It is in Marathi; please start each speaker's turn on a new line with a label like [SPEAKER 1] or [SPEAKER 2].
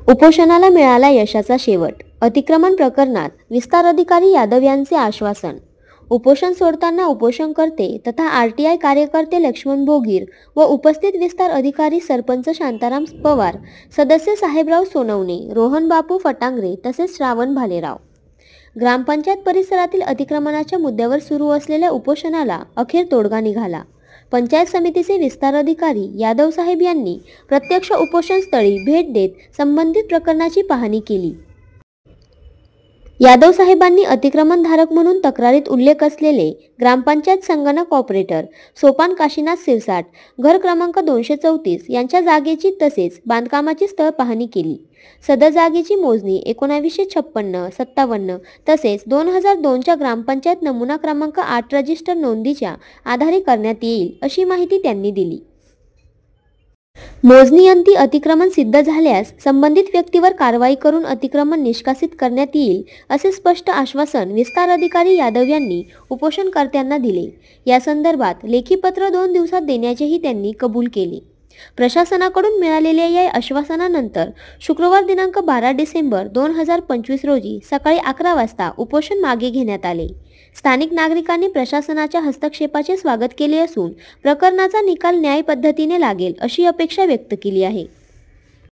[SPEAKER 1] उपोषणाला मिळाला यशाचा शेवट. अतिक्रमण प्रकरणात विस्तार अधिकारी यादव यांचे आश्वासन. उपोषण सोडताना उपोषणकर्ते तथा आरटीआय कार्यकर्ते लक्ष्मण भोगीर व उपस्थित विस्तार अधिकारी सरपंच शांताराम पवार, सदस्य साहेबराव सोनवणे, रोहन बापू फटांगरे तसेच श्रावण भालेराव. ग्रामपंचायत परिसरातील अतिक्रमणाच्या मुद्द्यावर सुरू असलेल्या उपोषणाला अखेर तोडगा निघाला. पंचायत समितीचे विस्तार अधिकारी यादव साहेब यांनी प्रत्यक्ष उपोषणस्थळी भेट देत संबंधित प्रकरणाची पाहणी केली. यादव साहेबांनी अतिक्रमणधारक म्हणून तक्रारीत उल्लेख असलेले ग्रामपंचायत संगणक ऑपरेटर सोपान काशीनाथ सिरसाट, घर क्रमांक 234 यांच्या जागेची तसेच बांधकामाची स्थळ पाहणी केली. सदर जागेची मोजणी 1956, 57 तसेच 2002च्या ग्रामपंचायत नमुना क्रमांक 8 रजिस्टर नोंदीच्या आधारे करण्यात येईल अशी माहिती त्यांनी दिली. मोजणीअंती अतिक्रमण सिद्ध झाल्यास संबंधित व्यक्तीवर कारवाई करून अतिक्रमण निष्कासित करण्यात येईल असे स्पष्ट आश्वासन विस्तार अधिकारी यादव यांनी उपोषणकर्त्यांना दिले. या संदर्भात लेखी पत्र 2 दिवसात देण्याचेही त्यांनी कबूल केले. प्रशासनाकडून मिळालेल्या या आश्वासनानंतर शुक्रवार दिनांक 12 डिसेंबर 2025 रोजी सकाळी 11 वाजता उपोषण मागे घेण्यात आले. स्थानिक नागरिकांनी प्रशासनाच्या हस्तक्षेपाचे स्वागत केले असून प्रकरणाचा निकाल न्याय पद्धतीने लागेल अशी अपेक्षा व्यक्त केली आहे.